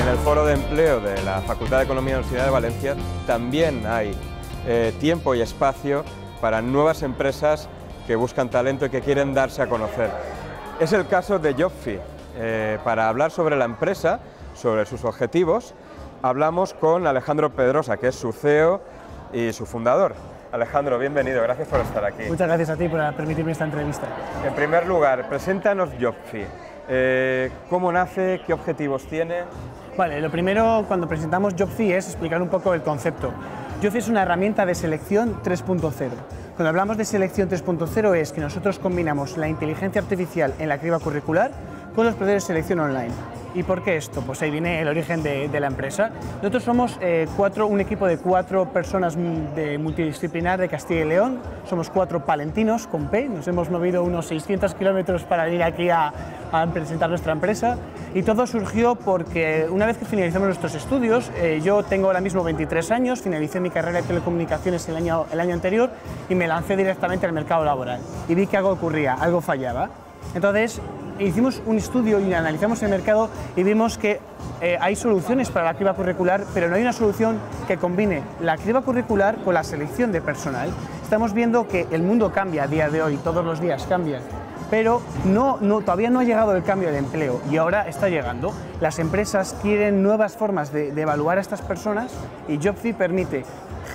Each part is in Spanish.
en el Foro de Empleo de la Facultad de Economía de la Universidad de Valencia también hay tiempo y espacio para nuevas empresas que buscan talento y que quieren darse a conocer. Es el caso de Jobfy. Para hablar sobre la empresa, sobre sus objetivos, hablamos con Alejandro Pedrosa, que es su CEO y su fundador. Alejandro, bienvenido, gracias por estar aquí. Muchas gracias a ti por permitirme esta entrevista. En primer lugar, preséntanos Jobfy. ¿Cómo nace? ¿Qué objetivos tiene? Vale, lo primero cuando presentamos Jobfy es explicar un poco el concepto. Jobfy es una herramienta de selección 3.0. Cuando hablamos de selección 3.0 es que nosotros combinamos la inteligencia artificial en la criba curricular con los procesos de selección online. ¿Y por qué esto? Pues ahí viene el origen de la empresa. Nosotros somos un equipo de 4 personas multidisciplinar de Castilla y León. Somos 4 palentinos con P. Nos hemos movido unos 600 kilómetros para venir aquí a presentar nuestra empresa. Y todo surgió porque una vez que finalizamos nuestros estudios, yo tengo ahora mismo 23 años, finalicé mi carrera de telecomunicaciones el año anterior y me lancé directamente al mercado laboral. Y vi que algo ocurría, algo fallaba. Entonces, hicimos un estudio y analizamos el mercado y vimos que hay soluciones para la criba curricular, pero no hay una solución que combine la criba curricular con la selección de personal. Estamos viendo que el mundo cambia a día de hoy, todos los días cambian, pero todavía no ha llegado el cambio de empleo y ahora está llegando. Las empresas quieren nuevas formas de evaluar a estas personas y Jobfy permite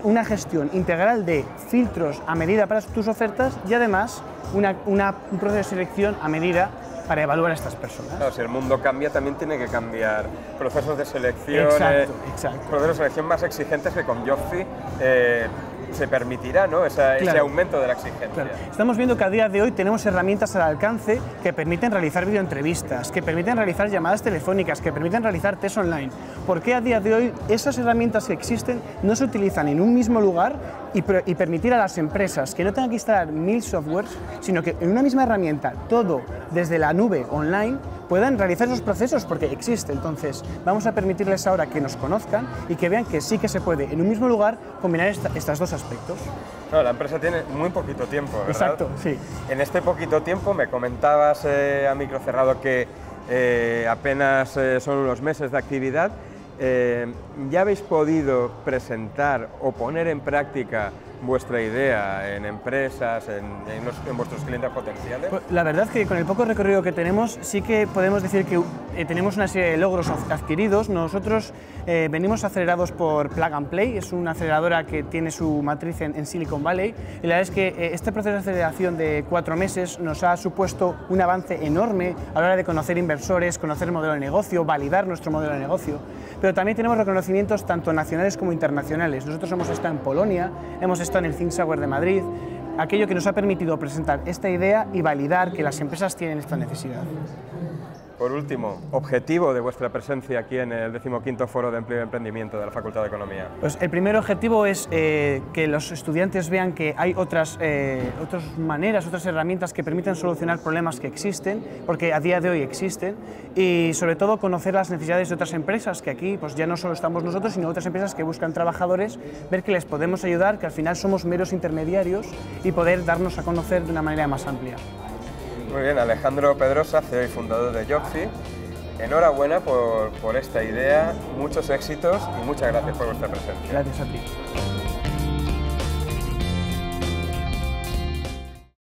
una gestión integral de filtros a medida para tus ofertas y además un proceso de selección a medida para evaluar a estas personas. Claro, si el mundo cambia, también tiene que cambiar procesos de selección, exacto. Procesos de selección más exigentes que con Jobfy se permitirá, ¿no? Ese aumento de la exigencia. Claro. Estamos viendo que a día de hoy tenemos herramientas al alcance que permiten realizar videoentrevistas, que permiten realizar llamadas telefónicas, que permiten realizar test online. ¿Por qué a día de hoy esas herramientas que existen no se utilizan en un mismo lugar y permitir a las empresas que no tengan que instalar 1000 softwares, sino que en una misma herramienta, todo desde la nube online, puedan realizar esos procesos porque existe? Entonces, vamos a permitirles ahora que nos conozcan y que vean que sí que se puede en un mismo lugar combinar estos dos aspectos. Claro, la empresa tiene muy poquito tiempo, ¿verdad? Exacto, sí. En este poquito tiempo me comentabas a micro cerrado que apenas son unos meses de actividad. ¿Ya habéis podido presentar o poner en práctica vuestra idea en empresas, en vuestros clientes potenciales? Pues la verdad es que con el poco recorrido que tenemos sí que podemos decir que tenemos una serie de logros adquiridos. Nosotros venimos acelerados por Plug and Play, es una aceleradora que tiene su matriz en Silicon Valley, y la verdad es que este proceso de aceleración de 4 meses nos ha supuesto un avance enorme a la hora de conocer inversores, conocer el modelo de negocio, validar nuestro modelo de negocio, pero también tenemos reconocimientos tanto nacionales como internacionales. Nosotros hemos estado en Polonia, hemos estado en el Think Sauer de Madrid, aquello que nos ha permitido presentar esta idea y validar que las empresas tienen esta necesidad. Por último, objetivo de vuestra presencia aquí en el 15º Foro de Empleo y Emprendimiento de la Facultad de Economía. Pues el primer objetivo es que los estudiantes vean que hay otras maneras, otras herramientas que permiten solucionar problemas que existen, porque a día de hoy existen, y sobre todo conocer las necesidades de otras empresas, que aquí pues ya no solo estamos nosotros, sino otras empresas que buscan trabajadores, ver que les podemos ayudar, que al final somos meros intermediarios y poder darnos a conocer de una manera más amplia. Muy bien, Alejandro Pedrosa, CEO y fundador de Jobfy. Enhorabuena por esta idea, muchos éxitos y muchas gracias por vuestra presencia. Gracias a ti.